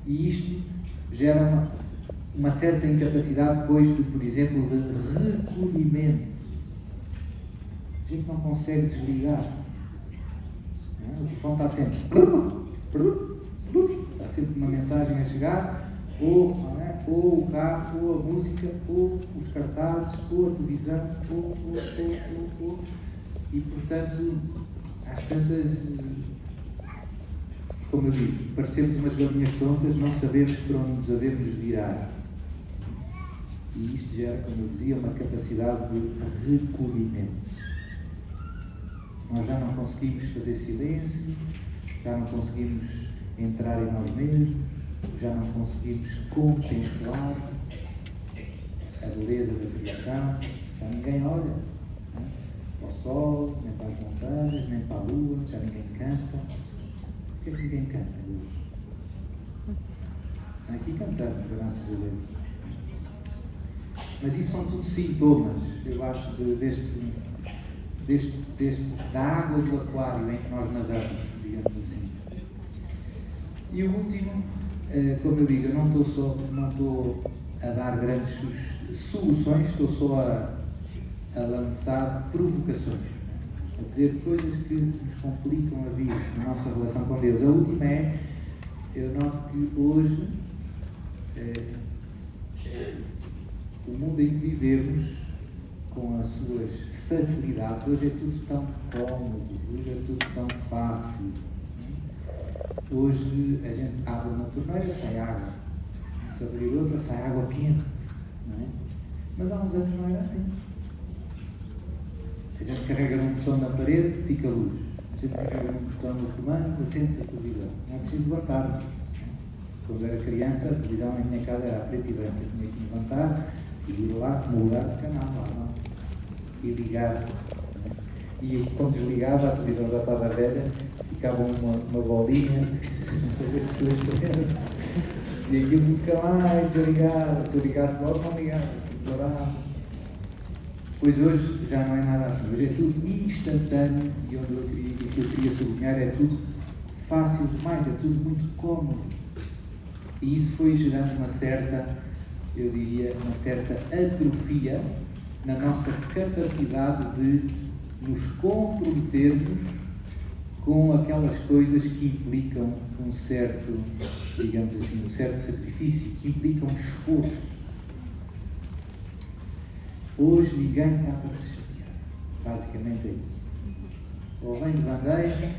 E isto gera uma certa incapacidade depois, por exemplo, de recolhimento. A gente não consegue desligar. Não é? O telefone está sempre... Está sempre uma mensagem a chegar, ou, não é? Ou o carro, ou a música, ou os cartazes, ou a televisão, ou. E, portanto, às tantas, como eu digo, parecemos umas galinhas tontas, não sabemos para onde nos havemos virar. E isto gera, como eu dizia, uma capacidade de recolhimento. Nós já não conseguimos fazer silêncio, já não conseguimos entrar em nós mesmos, já não conseguimos contemplar a beleza da criação, já ninguém olha, né? Para o sol, nem para as montanhas, nem para a lua, já ninguém canta. Por que é que ninguém canta hoje? Aqui cantamos, graças a Deus. Mas isso são tudo sintomas, eu acho, da água do aquário em que nós nadamos, digamos assim. E o último, como eu digo, eu não estou a dar grandes soluções, estou só a lançar provocações, a dizer coisas que nos complicam a vida na nossa relação com Deus. A última eu noto que hoje, o mundo em que vivemos, com as suas facilidades, hoje é tudo tão cómodo, hoje é tudo tão fácil. Hoje a gente abre uma torneira, sai água. Se abrir outra, sai água quente. Não é? Mas há uns anos não era assim. A gente carrega num botão na parede, fica luz. A gente carrega num botão no comando, acende-se a televisão. Não é preciso levantar. Quando era criança, a televisão na minha casa era preta e branca. Eu tinha que me levantar e ir lá, mudar de canal. Lá, e ligar. E quando desligava, a televisão já estava velha, ficava uma bolinha, não sei se as pessoas saberam, e aquilo nunca mais desligava. Se eu ligasse logo, não ligava, demorava. Pois hoje já não é nada assim, hoje é tudo instantâneo, e onde o que eu queria sublinhar é tudo fácil demais, é tudo muito cómodo. E isso foi gerando uma certa, eu diria, uma certa atrofia na nossa capacidade de nos comprometermos com aquelas coisas que implicam um certo, digamos assim, um certo sacrifício, que implicam esforço. Hoje ninguém está para se chatear. Basicamente é isso. Ou vem de bandeja,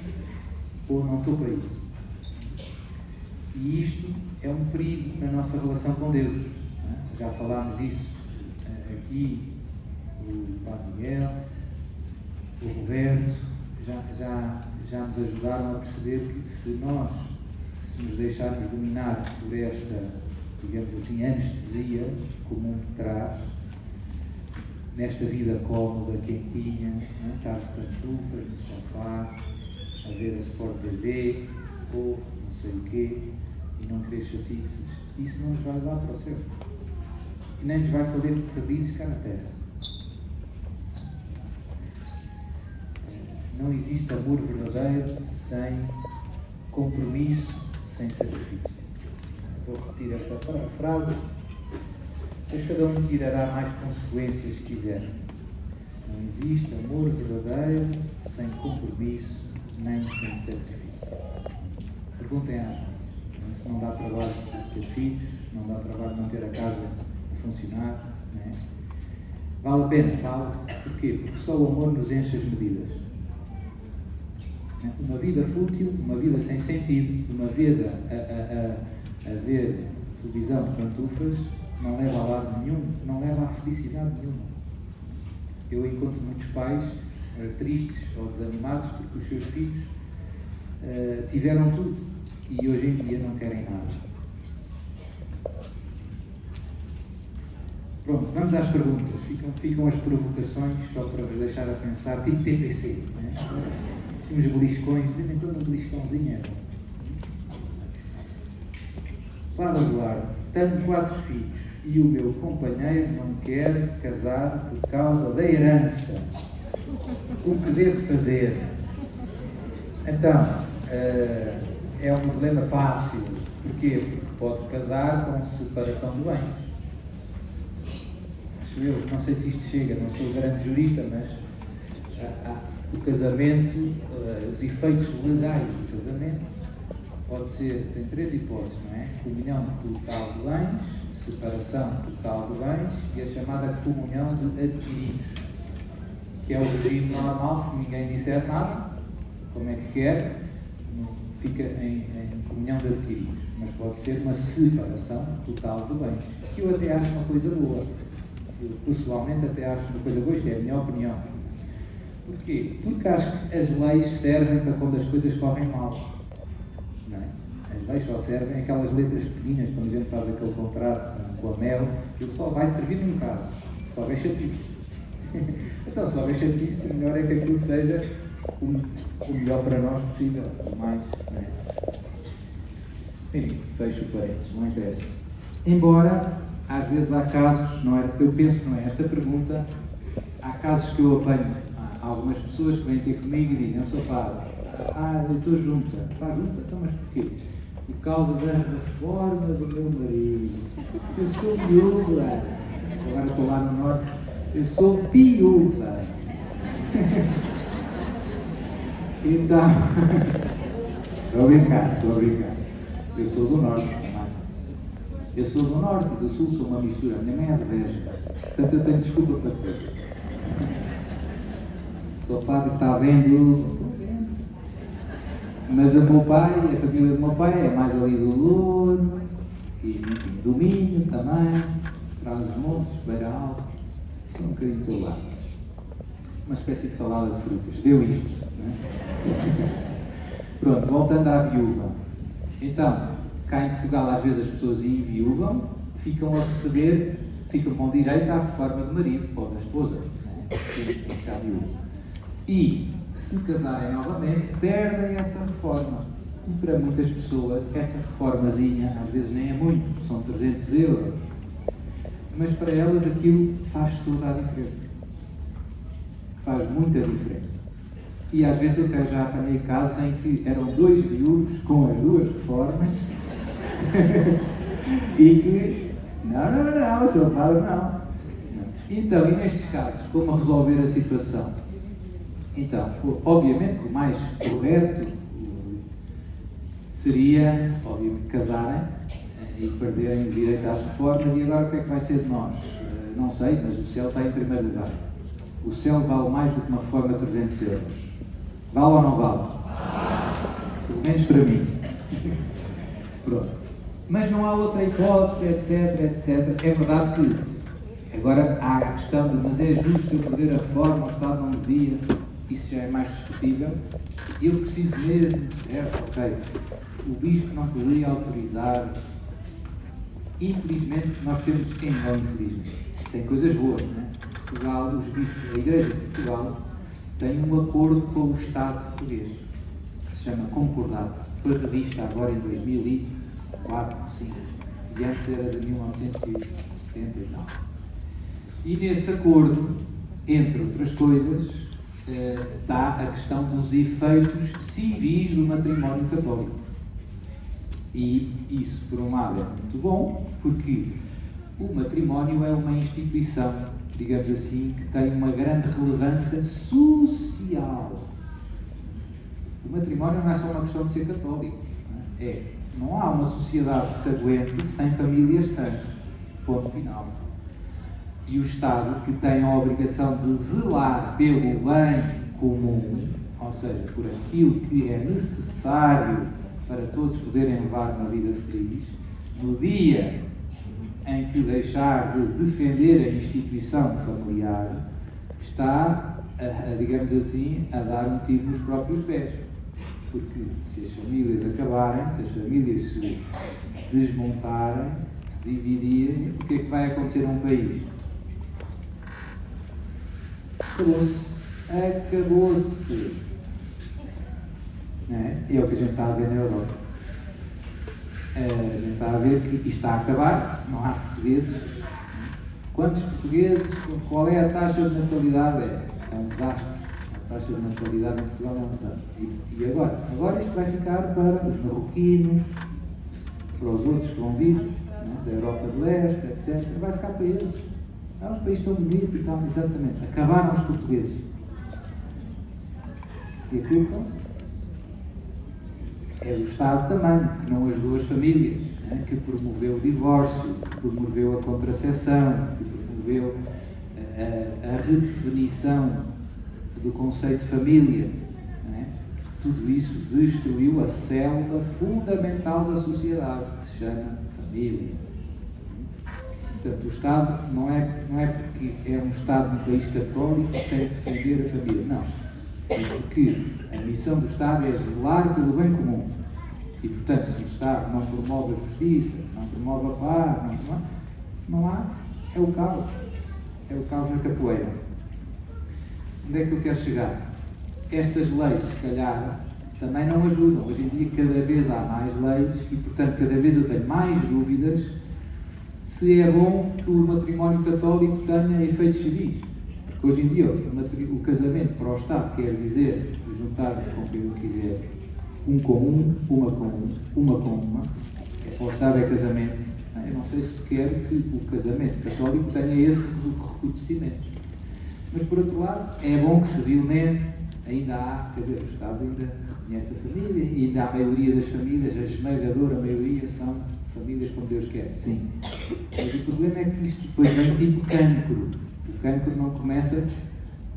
ou não estou para isso. E isto é um perigo na nossa relação com Deus. Não é? Já falámos disso aqui, o Padre Miguel, o Roberto, já nos ajudaram a perceber que se nos deixarmos dominar por esta, digamos assim, anestesia que o mundo traz, nesta vida cómoda, quentinha, estar de pantufas no sofá, a ver a Sport TV, ou não sei o quê, e não querer chatices, isso não nos vai levar para o céu. E nem nos vai fazer felizes cá na Terra. Não existe amor verdadeiro sem compromisso, sem sacrifício. Vou repetir esta frase, depois cada um tirará mais consequências que quiser. Não existe amor verdadeiro sem compromisso, nem sem sacrifício. Perguntem às mães, se não dá trabalho ter filhos, não dá trabalho manter a casa a funcionar, não é? Vale a pena, vale. Porquê? Porque só o amor nos enche as medidas. Uma vida fútil, uma vida sem sentido, uma vida a ver televisão de pantufas, não leva a lado nenhum, não leva a felicidade nenhuma. Eu encontro muitos pais tristes ou desanimados porque os seus filhos tiveram tudo e hoje em dia não querem nada. Pronto, vamos às perguntas. Ficam as provocações só para vos deixar a pensar, tipo TPC, né? Uns beliscões, de vez em quando um beliscãozinho é bom. Padre Eduardo, tenho 4 filhos e o meu companheiro não quer casar por causa da herança. O que devo fazer? Então, é um problema fácil. Porquê? Porque pode casar com separação de bens. Acho eu, não sei se isto chega, não sou grande jurista, mas o casamento, os efeitos legais do casamento, pode ser, tem três hipóteses, não é? Comunhão total de bens, separação total de bens e a chamada comunhão de adquiridos, que é o regime normal. Se ninguém disser nada, como é que quer, fica em comunhão de adquiridos, mas pode ser uma separação total de bens, que eu até acho uma coisa boa. Eu pessoalmente até acho uma coisa boa, isto é a minha opinião. Porquê? Porque acho que as leis servem para quando as coisas correm mal. Não é? As leis só servem aquelas letras pequenas, quando a gente faz aquele contrato com a Mel, ele só vai servir num caso, se houver chatice. Então, se houver chatice, o melhor é que aquilo seja o melhor para nós possível, o mais, não é? Enfim, fecho parênteses, não interessa. Embora, às vezes há casos, não é, eu penso que não é esta pergunta, há casos que eu apanho, há algumas pessoas que vêm ter comigo e dizem: eu sou padre, eu estou junta. Está junta? Então, mas porquê? Por causa da reforma do meu marido. Eu sou viúva. Agora estou lá no norte. Eu sou viúva. Então, estou a brincar. Eu sou do norte também. Eu sou do norte e do sul, sou uma mistura. A minha mãe é de Beja. Portanto, eu tenho desculpa para tudo. Sou padre que está vendo. Mas o meu pai, a família do meu pai é mais ali do Louro, e enfim, do Minho também, Trás-os-Montes, Beira Alta, sou um bocadinho todo lado. Uma espécie de salada de frutas, deu isto, não é? Pronto, voltando à viúva. Então, cá em Portugal às vezes as pessoas enviúvam, ficam a receber, ficam com direito à reforma do marido, ou da esposa, não é? Fica a viúva. E, se casarem novamente, perdem essa reforma. E para muitas pessoas, essa reformazinha, às vezes nem é muito, são 300 euros. Mas para elas aquilo faz toda a diferença. Faz muita diferença. E às vezes eu até já apanhei casos em que eram 2 viúvos com as 2 reformas e que, não, seu padre não. Então, e nestes casos, como resolver a situação? Então, obviamente que o mais correto seria, obviamente, casarem e perderem o direito às reformas. E agora o que é que vai ser de nós? Não sei, mas o céu está em primeiro lugar. O céu vale mais do que uma reforma de 300 euros. Vale ou não vale? Pelo menos para mim. Pronto. Mas não há outra hipótese, etc. É verdade que agora há a questão de, mas é justo eu perder a reforma, o Estado não devia. Isso já é mais discutível. Eu preciso mesmo, ok, o bispo não poderia autorizar. Infelizmente, nós temos, quem não infelizmente, tem coisas boas, não é? Portugal, os bispos da Igreja de Portugal têm um acordo com o Estado português, que se chama Concordado. Foi revista agora em 2004, 2005, e antes era de 1970 e tal. E nesse acordo, entre outras coisas, está a questão dos efeitos civis do matrimónio católico. E isso, por um lado, é muito bom, porque o matrimónio é uma instituição, digamos assim, que tem uma grande relevância social. O matrimónio não é só uma questão de ser católico. Não há uma sociedade que se aguente sem famílias sãs. Ponto final. E o Estado, que tem a obrigação de zelar pelo bem comum, ou seja, por aquilo que é necessário para todos poderem levar uma vida feliz, no dia em que deixar de defender a instituição familiar, está, digamos assim, a dar um tiro nos próprios pés. Porque se as famílias acabarem, se as famílias se desmontarem, se dividirem, o que é que vai acontecer a um país? Acabou-se. É o que a gente está a ver na Europa. A gente está a ver que isto está a acabar, não há portugueses. Quantos portugueses, qual é a taxa de natalidade? É um desastre. A taxa de natalidade em Portugal é um desastre. E agora? Agora isto vai ficar para os marroquinos, para os outros que vão vir, né, da Europa de Leste, etc. Vai ficar para eles. É um país tão bonito e tal, exatamente. Acabaram os portugueses. E a culpa é do Estado também, que não ajudou as famílias, né, que promoveu o divórcio, que promoveu a contracepção, que promoveu a redefinição do conceito de família. Né? Tudo isso destruiu a célula fundamental da sociedade, que se chama família. Portanto, o Estado não é porque é um Estado de um país católico que tem de defender a família. Não. É porque a missão do Estado é zelar pelo bem comum. E, portanto, se o Estado não promove a justiça, não promove a paz, não há, é o caos. É o caos na capoeira. Onde é que eu quero chegar? Estas leis, se calhar, também não ajudam. Hoje em dia, cada vez há mais leis e, portanto, cada vez eu tenho mais dúvidas se é bom que o matrimónio católico tenha efeitos civis. Porque hoje em dia o casamento para o Estado quer dizer juntar com quem eu quiser, um com um, uma com uma. Para o Estado é casamento. Eu não sei se quer que o casamento católico tenha esse reconhecimento. Mas, por outro lado, é bom que civilmente ainda há, quer dizer, o Estado ainda reconhece a família e ainda a maioria das famílias, a esmagadora maioria, são famílias como Deus quer, sim. Mas o problema é que isto depois vem tipo cancro. O cancro não começa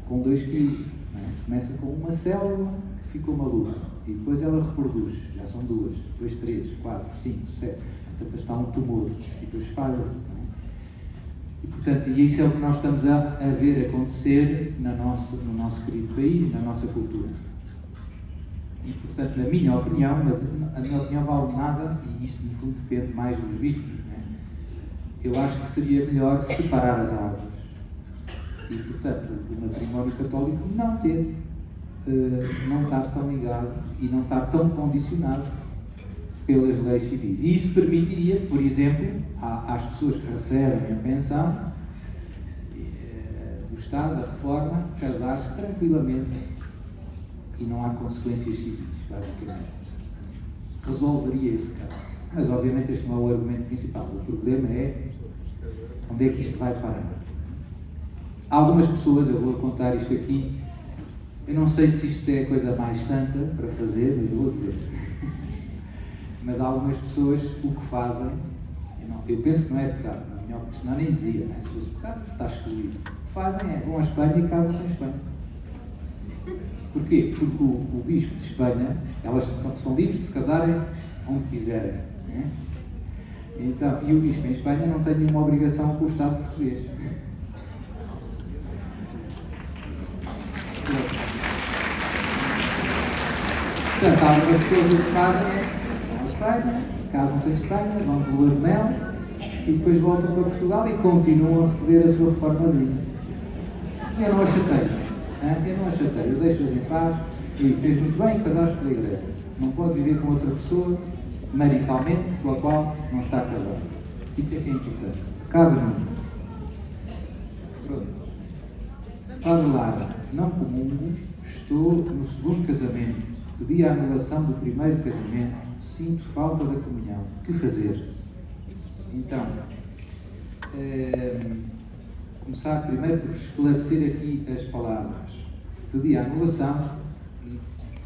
com 2 quilos, não é? Começa com uma célula que ficou maluca e depois ela reproduz, já são 2, depois 3, 4, 5, 7, portanto está um tumor e depois espalha-se, não é? E portanto, e isso é o que nós estamos a ver acontecer no nosso querido país, na nossa cultura. E, portanto, na minha opinião, mas a minha opinião vale nada, e isto, no fundo, depende mais dos bispos, né? Eu acho que seria melhor separar as águas. E, portanto, o matrimónio católico não está tão ligado e não está tão condicionado pelas leis civis. E isso permitiria, por exemplo, às pessoas que recebem a pensão, do Estado, da reforma, casar-se tranquilamente e não há consequências civis, basicamente. Resolveria esse caso. Mas, obviamente, este não é o argumento principal. O problema é onde é que isto vai parar. Há algumas pessoas, eu vou contar isto aqui, eu não sei se isto é a coisa mais santa para fazer, mas eu vou dizer. Mas há algumas pessoas, o que fazem, eu penso que não é pecado, na minha opinião, senão nem dizia, né? Se fosse pecado, está excluído. O que fazem é, vão à Espanha e casam-se em Espanha. Porquê? Porque o bispo de Espanha, elas são livres de se casarem onde quiserem. Né? Então, e o bispo em Espanha não tem nenhuma obrigação com o Estado português. Portanto, há algumas pessoas que fazem, vão à Espanha, casam-se em Espanha, vão de lua de mel e depois voltam para Portugal e continuam a receber a sua reformazinha. E eu não a chateio. Eu não a chateio, eu deixo-as em paz e fez muito bem casar-se pela igreja. Não pode viver com outra pessoa, maritalmente, com a qual não está casado. Isso é que é importante. Cabe junto. Pronto. Padre Lara, não comungo, estou no segundo casamento. Pedi a anulação do primeiro casamento, sinto falta da comunhão. O que fazer? Então, começar primeiro por esclarecer aqui as palavras. Pedi a anulação e,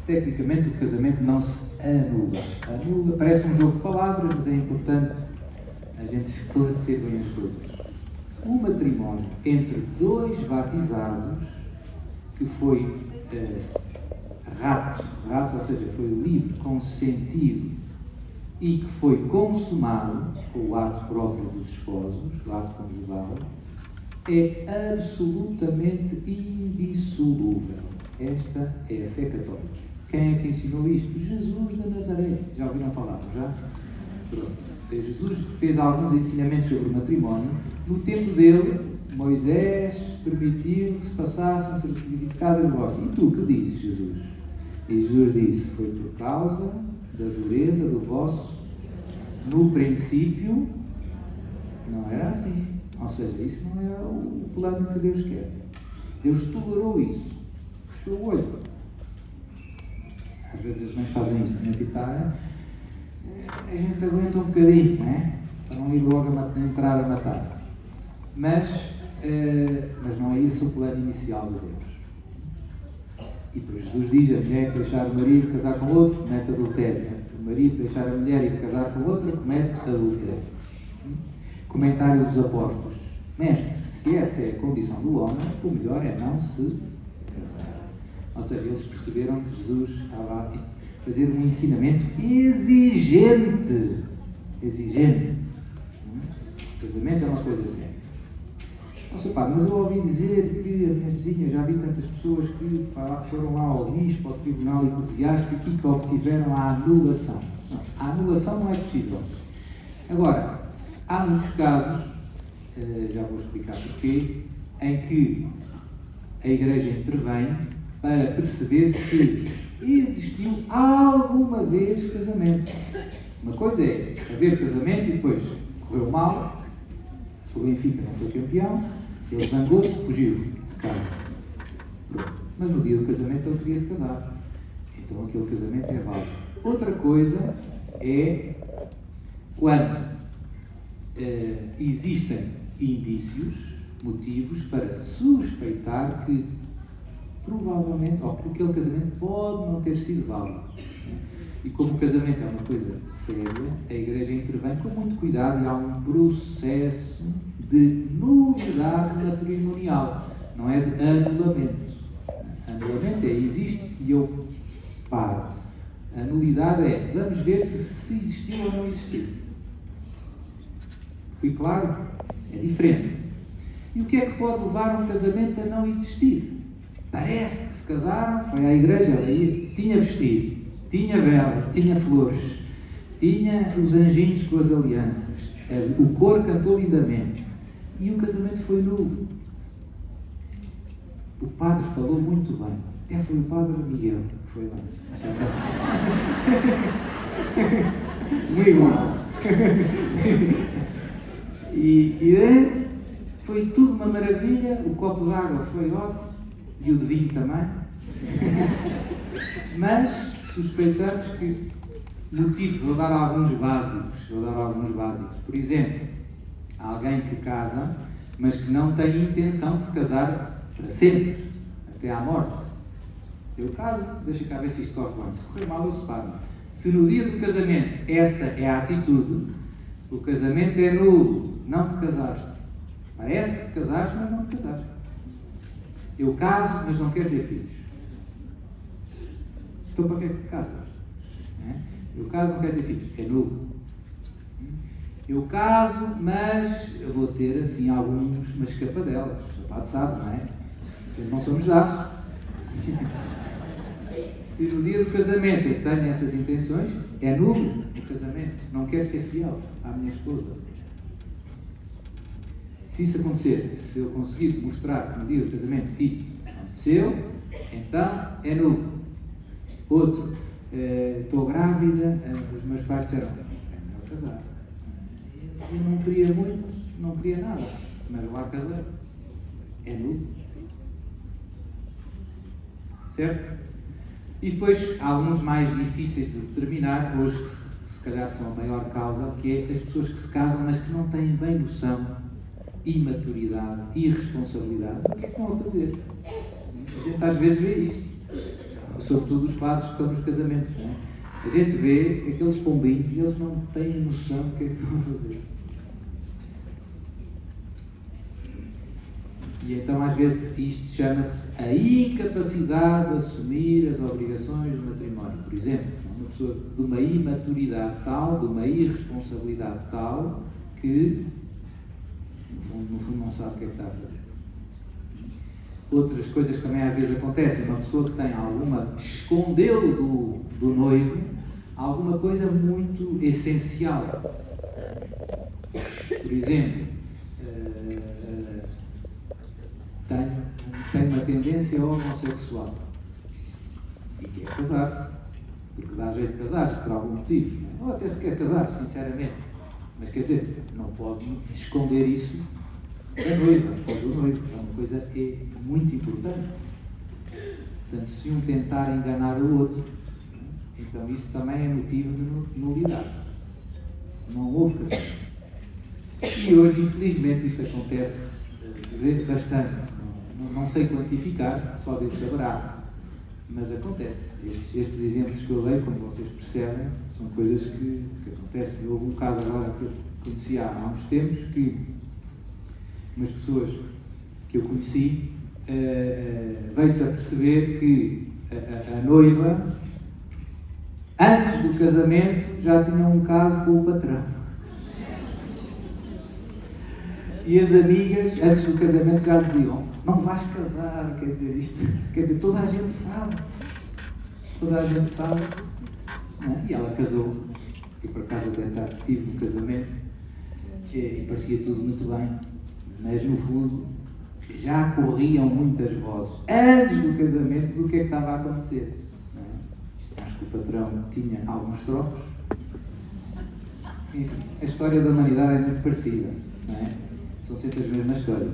tecnicamente, o casamento não se anula. Anula parece um jogo de palavras, mas é importante a gente esclarecer bem as coisas. O matrimónio entre 2 batizados, que foi rato, ou seja, foi livre, consentido e que foi consumado com o ato próprio dos esposos, o ato conjugal, é absolutamente indissolúvel. Esta é a fé católica. Quem é que ensinou isto? Jesus de Nazaré. Já ouviram falar? Já? Pronto. Jesus fez alguns ensinamentos sobre o matrimónio. No tempo dele, Moisés permitiu que se passasse um certificado de divórcio. E tu, que dizes, Jesus? E Jesus disse, foi por causa da dureza do vosso... No princípio, não era assim. Ou seja, isso não é o plano que Deus quer. Deus tolerou isso. Fechou o olho. Às vezes as mães fazem isto na guitarra. a gente aguenta um bocadinho, não é? Para não ir logo entrar a matar. Mas não é esse o plano inicial de Deus. E depois Jesus diz: a mulher que deixar o marido casar com outro comete adultério. O marido deixar a mulher e casar com outra comete adultério. Comentário dos apóstolos: mestre, se essa é a condição do homem, o melhor é não se casar. Ou seja, eles perceberam que Jesus estava a fazer um ensinamento exigente. Exigente. O casamento é uma coisa séria. Nossa, pá, mas eu ouvi dizer que a minha vizinha, já vi tantas pessoas que foram lá ao bispo, ao tribunal eclesiástico e que obtiveram a anulação. Não, a anulação não é possível. Agora, há muitos casos, já vou explicar porquê, em que a Igreja intervém para perceber se existiu alguma vez casamento. Uma coisa é haver casamento e depois correu mal, o Benfica não foi campeão, ele zangou-se, fugiu de casa. Mas no dia do casamento ele queria se casar. Então aquele casamento é válido. Outra coisa é quando existem indícios, motivos para suspeitar que provavelmente, ou que aquele casamento pode não ter sido válido. E como o casamento é uma coisa séria, a Igreja intervém com muito cuidado e há um processo de nulidade matrimonial, não é de anulamento. Anulamento existe e eu paro. A nulidade é, vamos ver se existiu ou não existiu. Fui claro? É diferente. E o que é que pode levar um casamento a não existir? Parece que se casaram, foi à igreja, ali tinha vestido, tinha vela, tinha flores, tinha os anjinhos com as alianças, o coro cantou lindamente e o casamento foi nulo. O padre falou muito bem, até foi o padre Miguel que foi lá. Muito igual. E foi tudo uma maravilha, o copo de água foi ótimo e o de vinho também. Mas suspeitamos que motivos, vou dar alguns básicos. Por exemplo, alguém que casa, mas que não tem intenção de se casar para sempre, até à morte. Eu caso, deixa cá ver se isto corre bem. Se correr mal, eu separo. Se no dia do casamento essa é a atitude, o casamento é nulo, não te casaste. Parece que te casaste, mas não te casaste. Eu caso, mas não quero ter filhos. Então para que é que te casas? Eu caso, não quero ter filhos. É nulo. Eu caso, mas eu vou ter assim umas escapadelas. O padre sabe, não é? Não somos de aço. Se no dia do casamento eu tenho essas intenções, é nulo o casamento. Não quero ser fiel à minha esposa. Se isso acontecer, se eu conseguir mostrar que no dia do casamento isso aconteceu, então é nulo. Outro, estou grávida, os meus pais disseram, é melhor casar. Eu não queria muito, não queria nada, mas lá casar. É nulo. Certo? E depois há alguns mais difíceis de determinar, hoje que se calhar são a maior causa, que é as pessoas que se casam, mas que não têm bem noção, imaturidade, irresponsabilidade do que é que estão a fazer. A gente às vezes vê isto, sobretudo os padres que estão nos casamentos, não é? A gente vê aqueles pombinhos e eles não têm noção do que é que estão a fazer. E então às vezes isto chama-se a incapacidade de assumir as obrigações do matrimónio. Por exemplo, uma pessoa de uma imaturidade tal, de uma irresponsabilidade tal, que no fundo não sabe o que é que está a fazer. Outras coisas que também às vezes acontecem, uma pessoa que tem escondeu do noivo alguma coisa muito essencial. Por exemplo, tem uma tendência homossexual e quer casar-se, porque dá jeito de casar-se por algum motivo, ou até se quer casar, sinceramente, mas quer dizer, não pode esconder isso da noiva, ou do noivo, é uma coisa muito importante. Portanto, se um tentar enganar o outro, Então isso também é motivo de nulidade. Não houve casamento. E hoje, infelizmente, isto acontece bastante. Não sei quantificar, só Deus saberá. Mas acontece. Estes exemplos que eu dei, como vocês percebem, são coisas que acontecem. Houve um caso agora que eu conheci há uns tempos, que umas pessoas que eu conheci veio-se a perceber que a noiva, antes do casamento, já tinha um caso com o patrão. E as amigas, antes do casamento, já diziam: não vais casar, quer dizer, isto, quer dizer, toda a gente sabe. Toda a gente sabe. Não? E ela casou. Eu, por acaso, até tive no casamento e parecia tudo muito bem. Mas, no fundo, já corriam muitas vozes, antes do casamento, do que é que estava a acontecer. Não? Acho que o patrão tinha alguns trocos. Enfim, a história da humanidade é muito parecida. Não é? São sempre as mesmas histórias.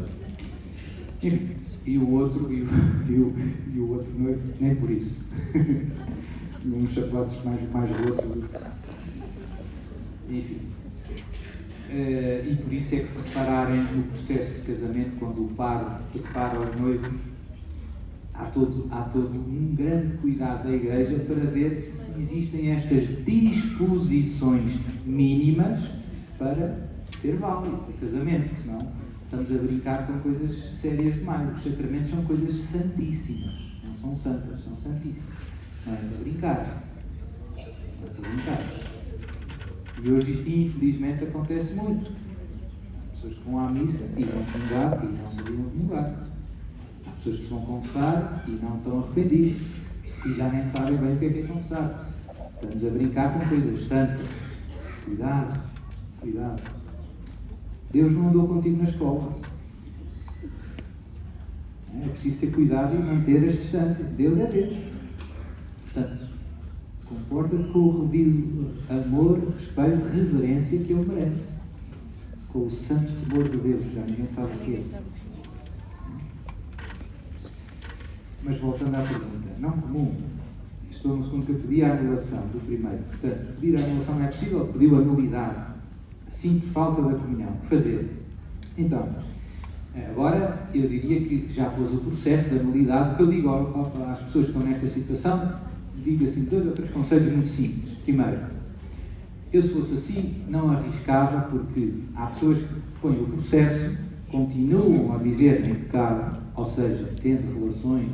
Enfim, e o outro noivo, nem por isso. Tinha uns sapatos mais rotos. Enfim. E por isso é que se repararem no processo de casamento, quando o padre prepara os noivos, há todo um grande cuidado da Igreja para ver se existem estas disposições mínimas para ser válido o casamento, porque senão estamos a brincar com coisas sérias demais. Os sacramentos são coisas santíssimas, não são santas, são santíssimas. Não é para brincar. Não é para brincar. E hoje isto, infelizmente, acontece muito. Há pessoas que vão à missa e vão comungar e não deveriam comungar. Há pessoas que se vão confessar e não estão arrependidos. E já nem sabem bem o que é confessar. Estamos a brincar com coisas santas. Cuidado, cuidado. Deus não andou contigo na escola. É preciso ter cuidado e manter as distâncias. Deus é Deus. Portanto, comporta-te com o devido amor, respeito, reverência que Ele merece. Com o santo temor de Deus. Já ninguém sabe o que é. Mas voltando à pergunta, não comum. Estou no segundo que eu pedi a anulação do primeiro. Portanto, pedir a anulação não é possível, pediu a nulidade. Sinto falta da comunhão. O que fazer? Então, agora eu diria que já pôs o processo da nulidade. O que eu digo às pessoas que estão nesta situação, digo assim 2 ou 3 conselhos muito simples. Primeiro, eu se fosse assim não arriscava, porque há pessoas que põem o processo, continuam a viver em pecado, ou seja, tendo relações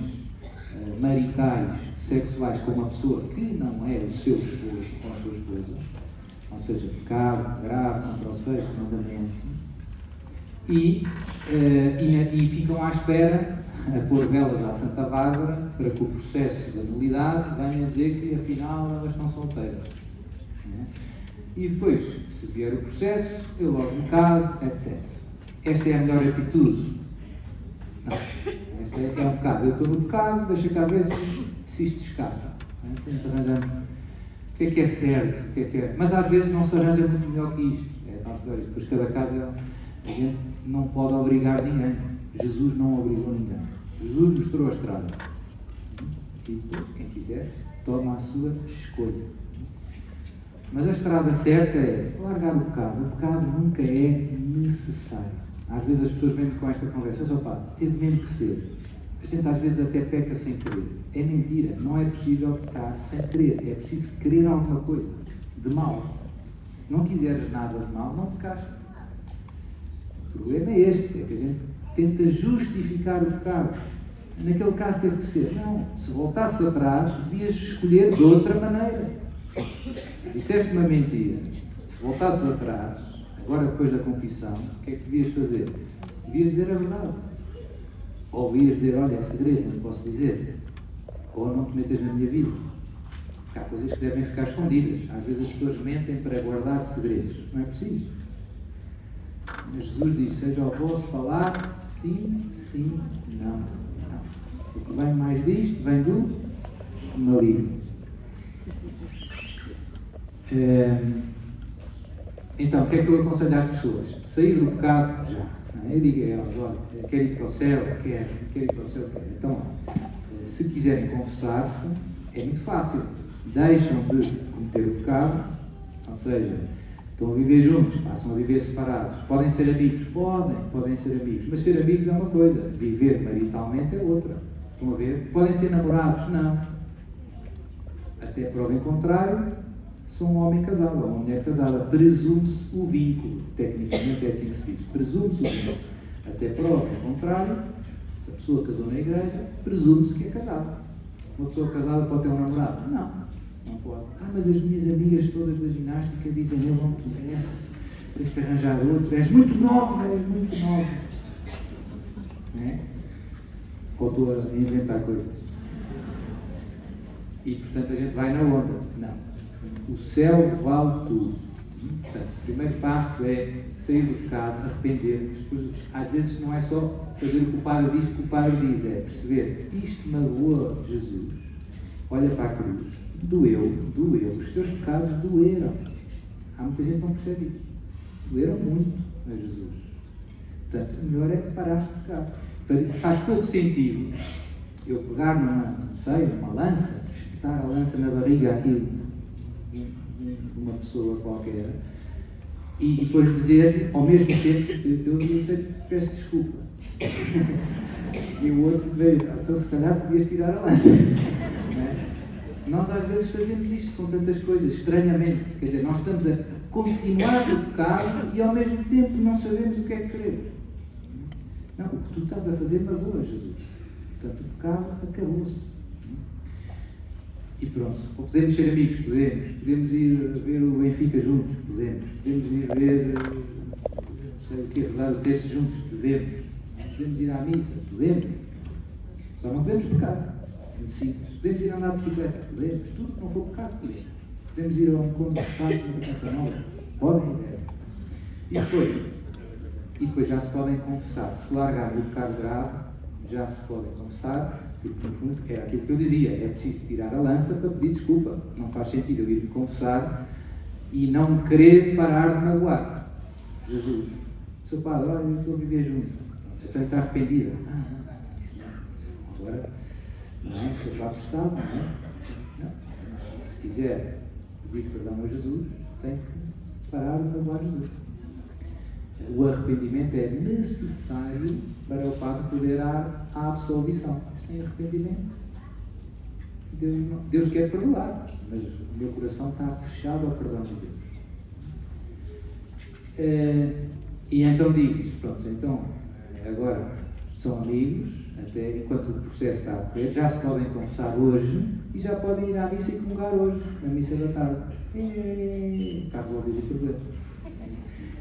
maritais, sexuais com uma pessoa que não é o seu esposo ou a sua esposa, ou seja, pecado grave contra o sexto mandamento, e ficam à espera, a pôr velas à Santa Bárbara, para que o processo da nulidade venha dizer que afinal elas estão solteiras. E depois, se vier o processo, eu logo me caso, etc. Esta é a melhor atitude? Não. Esta é um pecado. Eu estou no pecado, deixa cá ver se isto escapa. Sempre arranjamos o que é certo, o que é. Mas às vezes não se arranja muito melhor que isto. É tal história. Depois cada caso a gente não pode obrigar ninguém. Jesus não obrigou ninguém. Jesus mostrou a estrada. E depois, quem quiser, toma a sua escolha. Mas a estrada certa é largar o pecado. O pecado nunca é necessário. Às vezes as pessoas vêm com esta conversa: "Ó padre, teve mesmo que ser." A gente às vezes até peca sem querer. É mentira. Não é possível pecar sem querer. É preciso querer alguma coisa de mal. Se não quiseres nada de mal, não pecaste. O problema é este, é que a gente tenta justificar o pecado. Naquele caso teve que ser. Não. Se voltasse atrás, devias escolher de outra maneira. Disseste uma mentira. Se voltasses atrás, agora depois da confissão, o que é que devias fazer? Devias dizer a verdade. Ou devias dizer: "Olha, é segredo, não posso dizer." Ou: "Não te metas na minha vida." Porque há coisas que devem ficar escondidas. Às vezes as pessoas mentem para guardar segredos. Não é preciso. Mas Jesus diz: "Seja o vosso falar sim, sim, não, não." O que vem mais disto vem do maligno. Então, o que é que eu aconselho às pessoas? Sair do pecado já. Eu digo a elas: "Olha, quer ir para o céu? Quer ir para o céu? Quer." Então, se quiserem confessar-se, é muito fácil. deixam de cometer o pecado, ou seja, estão a viver juntos, passam a viver separados. Podem ser amigos? Podem ser amigos. Mas ser amigos é uma coisa, viver maritalmente é outra. Estão a ver? Podem ser namorados? Não. Até prova em contrário, são um homem casado ou uma mulher casada. Presume-se o vínculo. Tecnicamente é assim que se diz. Presume-se o vínculo. Até prova em contrário, se a pessoa casou na igreja, presume-se que é casada. Uma pessoa casada pode ter um namorado? Não pode. Mas as minhas amigas todas da ginástica dizem: eu não te merece, tens que arranjar outro, és muito nova. Não é? Ou estou a inventar coisas? E portanto a gente vai na onda. Não. O céu vale tudo. Portanto, o primeiro passo é sair do pecado, arrepender-nos. Às vezes não é só fazer o que o Padre diz, é perceber: isto magoou Jesus. Olha para a cruz. Doeu. Os teus pecados doeram. Há muita gente que não percebe isso. Doeram muito a Jesus. Portanto, o melhor é parar de pecar. Faz pouco sentido eu pegar numa lança, espetar a lança na barriga aqui de uma pessoa qualquer e depois dizer ao mesmo tempo: eu peço desculpa. E o outro veio: então se calhar podias tirar a lança. Nós às vezes fazemos isto com tantas coisas, estranhamente. Quer dizer, nós estamos a continuar o pecado e ao mesmo tempo não sabemos o que é que queremos. Não, o que tu estás a fazer magoa Jesus. Portanto, o pecado acabou-se. E pronto, podemos ser amigos, podemos ir ver o Benfica juntos, podemos ir ver, não sei o que, rezar o texto juntos, podemos ir à missa, só não podemos pecar. Muito simples. Podemos ir andar de bicicleta? Podemos. Tudo que não for pecado, podemos ir ao encontro de faz uma canção nova? Podem. E depois já se podem confessar. Se largar o pecado grave, já se podem confessar, porque no fundo era aquilo que eu dizia: é preciso tirar a lança para pedir desculpa. Não faz sentido eu ir-me confessar e não querer parar de magoar Jesus. Seu Padre, olha, eu estou a viver junto. Então está arrependida. Isso não. Agora, não é? Se está apressado, não é? Não. Mas se quiser pedir perdão a Jesus, tem que parar de magoar Jesus. O arrependimento é necessário para o Padre poder dar a absolvição. Sem arrependimento, Deus quer perdoar, mas o meu coração está fechado ao perdão de Deus. E então digo-lhes: pronto, então agora são amigos, até enquanto o processo está a correr, já se podem confessar hoje e já podem ir à missa e comungar hoje, na missa da tarde. Está resolvido o problema.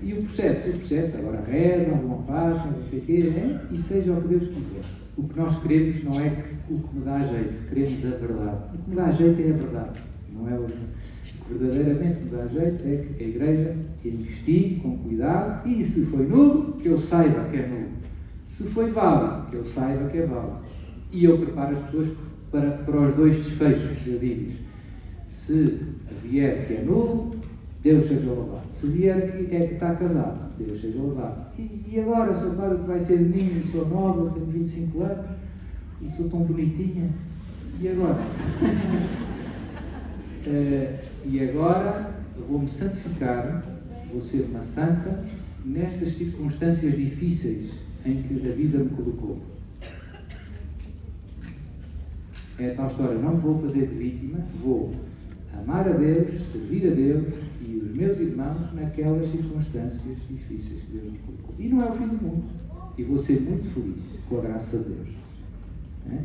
E o processo, agora rezam, vão fazem, não sei o quê, né? E seja o que Deus quiser. O que nós queremos não é o que me dá jeito, queremos a verdade. O que me dá jeito é a verdade, não é o que verdadeiramente me dá jeito é que a Igreja investigue com cuidado e, se foi nulo, que eu saiba que é nulo. Se foi válido, que eu saiba que é válido. E eu preparo as pessoas para os dois desfechos, eu digo-lhes: se vier que é nulo, Deus seja louvado. Se vier que está casado, Deus seja louvado. E agora, Sr. Padre, que vai ser menino, sou nova, tenho 25 anos, e sou tão bonitinha, e agora? E agora vou-me santificar, vou ser uma santa, nestas circunstâncias difíceis em que a vida me colocou. É a tal história: não vou fazer de vítima, vou amar a Deus, servir a Deus e os meus irmãos naquelas circunstâncias difíceis que Deus me colocou. E não é o fim do mundo. E vou ser muito feliz com a graça de Deus.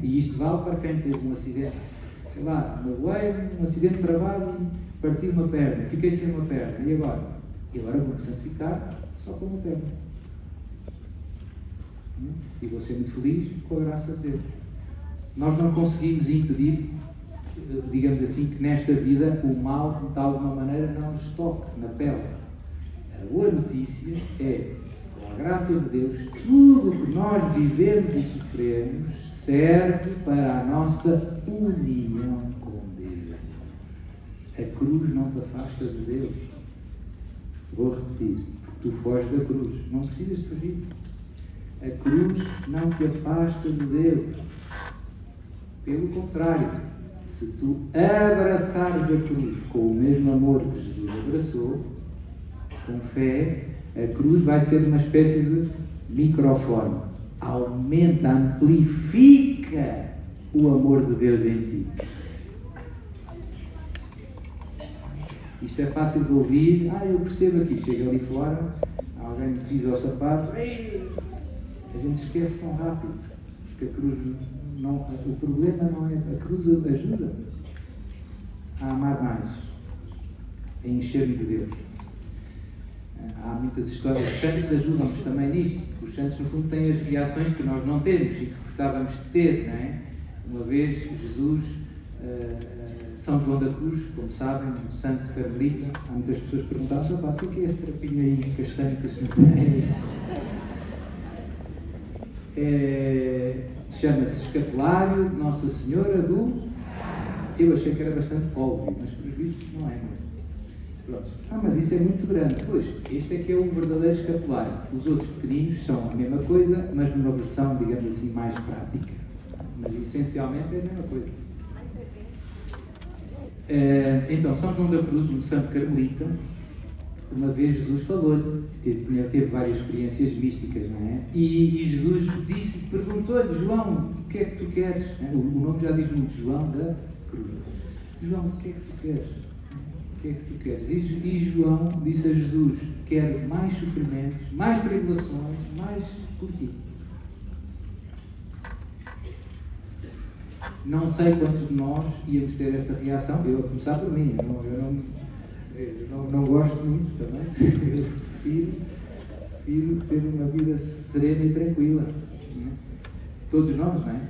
E isto vale para quem teve um acidente. Sei lá, magoei-me, um acidente de trabalho e parti uma perna, fiquei sem uma perna. E agora? E agora vou-me santificar só com uma perna. E vou ser muito feliz com a graça de Deus. Nós não conseguimos impedir, digamos assim, que nesta vida o mal, de alguma maneira, não nos toque na pele. A boa notícia é, com a graça de Deus, tudo o que nós vivemos e sofremos serve para a nossa união com Deus. A cruz não te afasta de Deus. Vou repetir, porque tu foges da cruz. Não precisas de fugir. A cruz não te afasta de Deus. Pelo contrário, Se tu abraçares a cruz com o mesmo amor que Jesus abraçou, com fé, a cruz vai ser uma espécie de microfone. Aumenta, amplifica o amor de Deus em ti. Isto é fácil de ouvir. Eu percebo aqui. Chega ali fora, alguém me pisa ao sapato. A gente esquece tão rápido. Que a cruz não... O problema não é... A cruz ajuda a amar mais. A encher-me de Deus. Há muitas histórias. Os santos ajudam-nos também nisto. Os santos, no fundo, têm as reações que nós não temos e que gostávamos de ter, não é? Uma vez, Jesus... São João da Cruz, como sabem, um santo carmelita. Há muitas pessoas que perguntavam: o que é esse trapinho aí castanho que o senhor tem? Chama-se escapulário Nossa Senhora do... Eu achei que era bastante óbvio, mas pelos vistos não é mesmo. Pronto. Mas isso é muito grande. Pois, este é que é o verdadeiro escapulário. Os outros pequeninos são a mesma coisa, mas numa versão, digamos assim, mais prática. Mas essencialmente é a mesma coisa. Então, São João da Cruz, um santo carmelita, uma vez Jesus falou-lhe, teve várias experiências místicas, não é? E Jesus perguntou-lhe: João, o que é que tu queres? O nome já diz muito, João da Cruz. João, o que é que tu queres? O que é que tu queres? E João disse a Jesus: quero mais sofrimentos, mais tribulações, mais por ti. Não sei quantos de nós íamos ter esta reação. Eu, a começar por mim, eu não gosto muito também. Eu prefiro ter uma vida serena e tranquila. Não é? Todos nós, não é?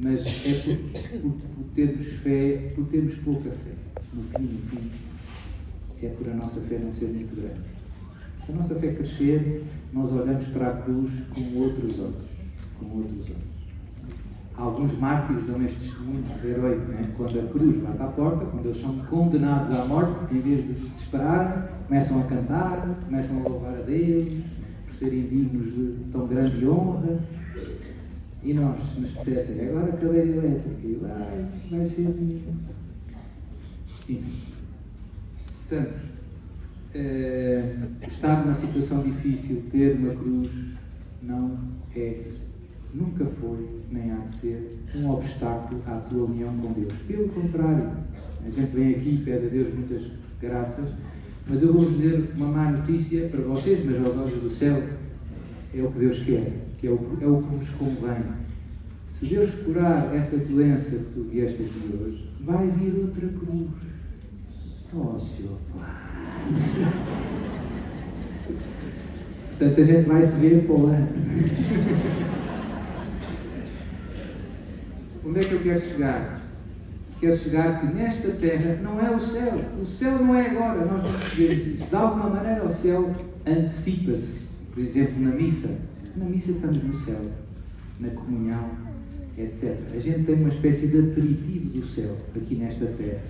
Mas é por termos fé, por termos pouca fé. No fim, é por a nossa fé não ser muito grande. Se a nossa fé crescer, nós olhamos para a cruz com outros olhos. Alguns mártires dão este testemunho heróico, né? Quando a cruz bate à porta, quando eles são condenados à morte, em vez de desesperarem, começam a cantar, começam a louvar a Deus por serem dignos de tão grande honra. E nós nos dissessem: agora a cadeira elétrica, e vai ser... Enfim. Portanto, estar numa situação difícil, ter uma cruz, não é... Nunca foi, nem há de ser, um obstáculo à tua união com Deus. Pelo contrário, a gente vem aqui e pede a Deus muitas graças, mas eu vou-vos dizer uma má notícia para vocês, mas aos olhos do céu é o que Deus quer, que é o que vos convém. Se Deus curar essa doença que tu vieste aqui hoje, vai vir outra cruz. Oh, Senhor, portanto, a gente vai se ver para o ano. Onde é que eu quero chegar? Quero chegar que nesta terra não é o céu. O céu não é agora. Nós não percebemos isso. De alguma maneira o céu antecipa-se. Por exemplo, na missa. Na missa estamos no céu. Na comunhão, etc. A gente tem uma espécie de aperitivo do céu aqui nesta terra.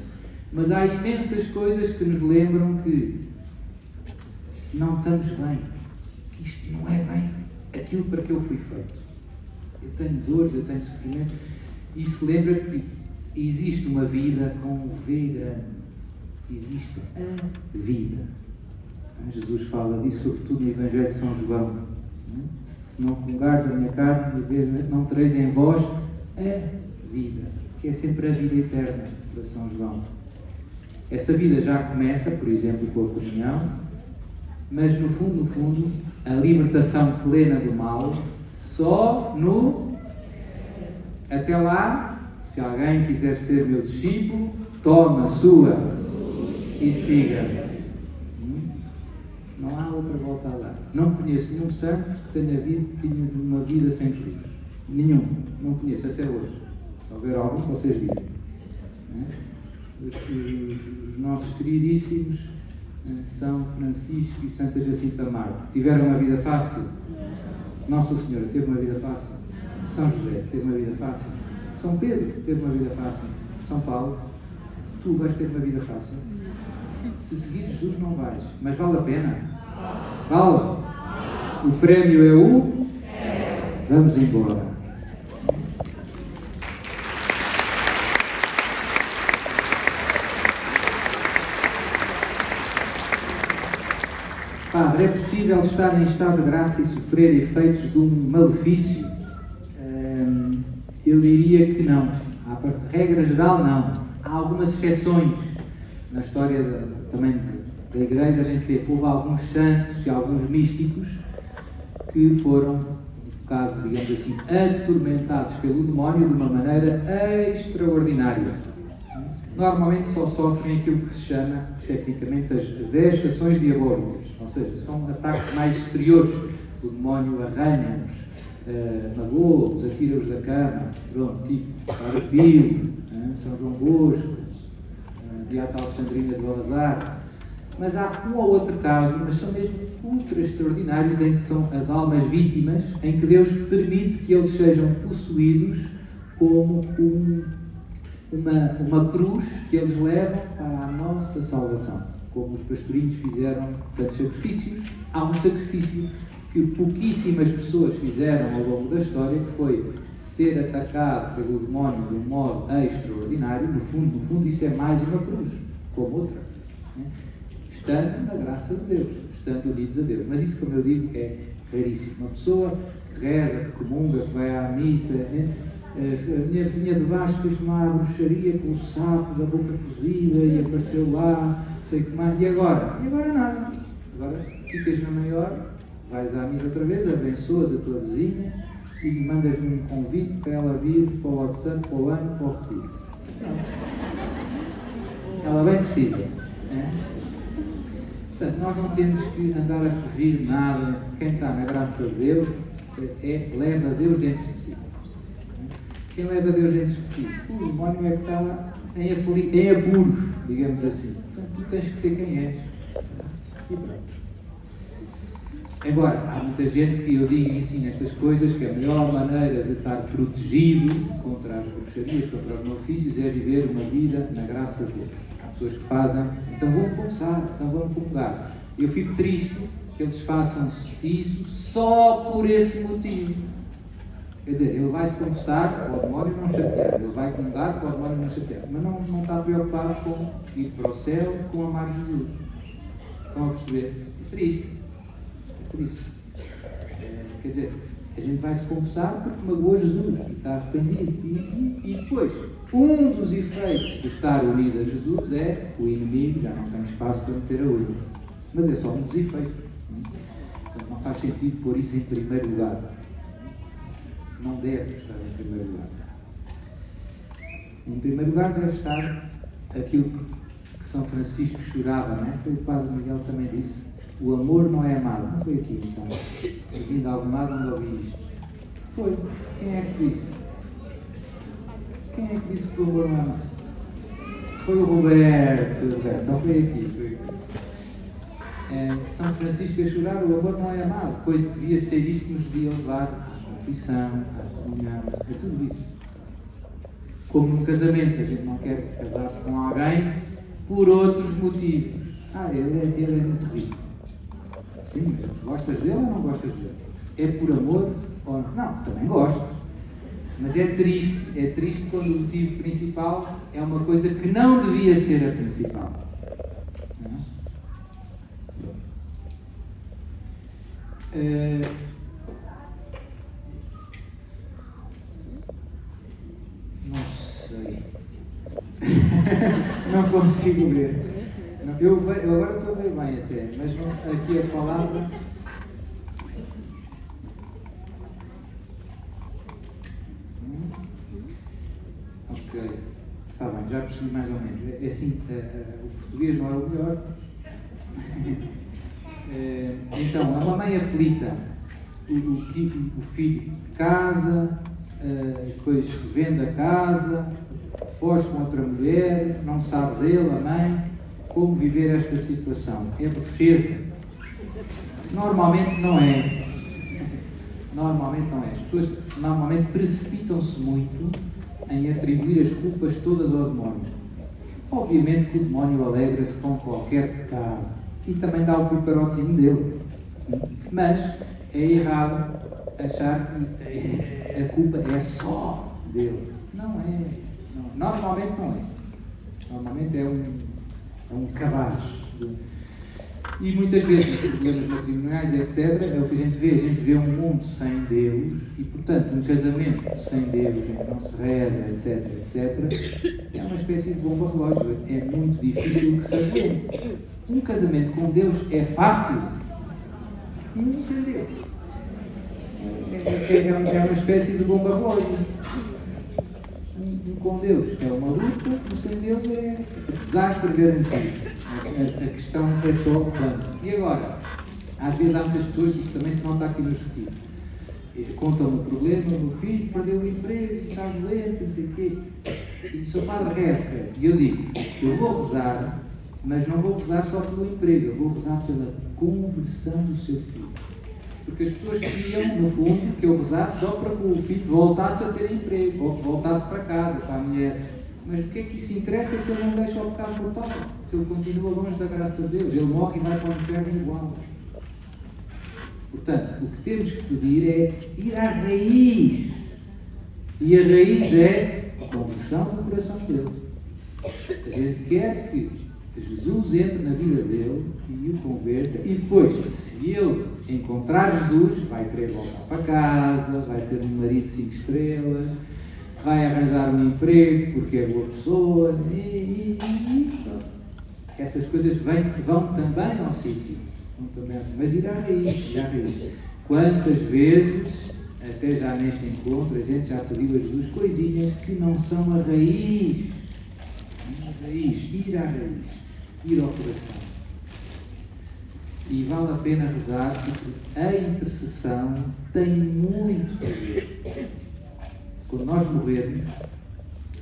Mas há imensas coisas que nos lembram que não estamos bem. Que isto não é bem aquilo para que eu fui feito. Eu tenho dores, eu tenho sofrimento. E se lembra que existe uma vida com V grande. Existe a vida. Jesus fala disso, sobretudo no Evangelho de São João. Se não comungares a minha carne, não tereis em vós a vida, que é sempre a vida eterna para São João. Essa vida já começa, por exemplo, com a comunhão, mas no fundo, a libertação plena do mal só no... Até lá, se alguém quiser ser meu discípulo, tome a sua e siga. Não há outra volta a dar. Não conheço nenhum santo que tenha uma vida sem cruz. Nenhum. Não conheço até hoje. Se houver algum, vocês dizem. Os nossos queridíssimos São Francisco e Santa Jacinta Marco tiveram uma vida fácil? Nossa Senhora teve uma vida fácil? São José teve uma vida fácil? São Pedro teve uma vida fácil? São Paulo? Tu vais ter uma vida fácil? Se seguir Jesus não vais, mas vale a pena? Vale? O prémio é o... Vamos embora. Padre, é possível estar em estado de graça e sofrer efeitos de um malefício? Eu diria que não. Regra geral, não. Há algumas exceções. Na história também da Igreja, a gente vê que houve alguns santos e alguns místicos que foram, um bocado, digamos assim, atormentados pelo demónio de uma maneira extraordinária. Normalmente só sofrem aquilo que se chama, tecnicamente, as vexações diabólicas, ou seja, são ataques mais exteriores. O demónio arranha-nos, magoa-os, atira-os da cama, pronto, tipo Padre Pio, São João Bosco, Beata Alexandrina de Balazar. Mas há um ou outro caso, mas são mesmo ultra extraordinários, em que são as almas vítimas, em que Deus permite que eles sejam possuídos como uma cruz que eles levam para a nossa salvação. Como os pastorinhos fizeram tantos sacrifícios, há um sacrifício que pouquíssimas pessoas fizeram ao longo da história, que foi ser atacado pelo demónio de um modo extraordinário. No fundo, isso é mais uma cruz, como outra, né? Estando na graça de Deus, estando unidos a Deus. Mas isso, como eu digo, é raríssimo. Uma pessoa que reza, que comunga, que vai à missa, né? A minha vizinha de baixo fez uma bruxaria com o sapo da boca cozida e apareceu lá, não sei o que mais. E agora? E agora nada. Agora ficas na maior, vais à missa outra vez, abençoas a tua vizinha e mandas-me um convite para ela vir para o WhatsApp, para o ano, para o retiro. Ela bem precisa, né? Portanto, nós não temos que andar a fugir de nada. Quem está na graça de Deus leva Deus dentro de si. Quem leva Deus dentro de si? O demónio é que está em apuros, digamos assim. Portanto, tu tens que ser quem és. E pronto. Embora há muita gente que eu digo e ensino estas coisas, que a melhor maneira de estar protegido contra as bruxarias, contra os malefícios, é viver uma vida na graça de Deus. Há pessoas que fazem, então vão confessar, então vão comungar. Eu fico triste que eles façam isso só por esse motivo. Quer dizer, ele vai se confessar para o demónio não chatear, ele vai comungar para o demónio não chatear, mas não está preocupado com ir para o céu, com amar Jesus. Estão a perceber? É triste. Quer dizer, a gente vai se confessar porque magoou Jesus e está arrependido. E depois, um dos efeitos de estar unido a Jesus é o inimigo já não tem espaço para meter a unha. Mas é só um dos efeitos. Portanto, não faz sentido pôr isso em primeiro lugar. Não deve estar em primeiro lugar. Em primeiro lugar deve estar aquilo que São Francisco chorava, não é? Foi o Padre Miguel que também disse. O amor não é amado. Não foi aqui, então. Eu vim de algum lado onde ouvi isto. Foi. Quem é que disse? Quem é que disse que o amor não é amado? Foi o Roberto. Então foi aqui. São Francisco a chorar, o amor não é amado. Pois devia ser isto que nos devia levar à confissão, à comunhão, a tudo isso. Como no casamento, a gente não quer casar-se com alguém por outros motivos. Ele é muito rico. Sim, mas gostas dele ou não gostas dele? É por amor ou não? Não, também gosto. Mas é triste quando o motivo principal é uma coisa que não devia ser a principal. Não sei. Não consigo ver. Eu agora estou a ver bem até, mas não, aqui a palavra. Ok. Está bem, já percebi mais ou menos. É assim, o português não é o melhor. Então, a mamãe aflita, o filho casa, depois vende a casa, foge com outra mulher, não sabe dele, a mãe. Como viver esta situação? É bruxeiro? Normalmente não é. As pessoas normalmente precipitam-se muito em atribuir as culpas todas ao demónio. Obviamente que o demónio alegra-se com qualquer pecado e também dá o piparotezinho dele. Mas é errado achar que a culpa é só dele. Não é. Normalmente não é. Normalmente é um cabaz. E muitas vezes, nos problemas matrimoniais, etc., é o que a gente vê um mundo sem Deus, e portanto, um casamento sem Deus, em que não se reza, etc., é uma espécie de bomba relógio. É muito difícil que se aguente. Um casamento com Deus é fácil, e um sem Deus é uma espécie de bomba relógio. Um com Deus é uma luta, um sem Deus é desastre garantido. A questão é só o plano. E agora, às vezes há muitas pessoas, isto também se nota aqui nos retiros, contam-me o problema, o meu filho perdeu o emprego, está doente, não sei o quê, e o seu padre reza. E eu digo, eu vou rezar, mas não vou rezar só pelo emprego, eu vou rezar pela conversão do seu filho. Porque as pessoas queriam, no fundo, que eu rezasse só para que o filho voltasse a ter emprego, ou que voltasse para casa, para a mulher. Mas o que é que isso interessa se ele não deixa o pecado mortal? Se ele continua longe da graça de Deus, ele morre e vai para o inferno igual. Portanto, o que temos que pedir é ir à raiz. E a raiz é a conversão do coração dele. A gente quer que Jesus entre na vida dele e o converta, e depois, se ele encontrar Jesus, vai querer voltar para casa, vai ser um marido de 5 estrelas, vai arranjar um emprego porque é boa pessoa, e essas coisas vão também ao sítio, mas ir à raiz. Quantas vezes, até já neste encontro, a gente já pediu a Jesus coisinhas que não são a raiz. Ir à raiz, ir ao coração. E vale a pena rezar, porque a intercessão tem muito poder. Quando nós morrermos,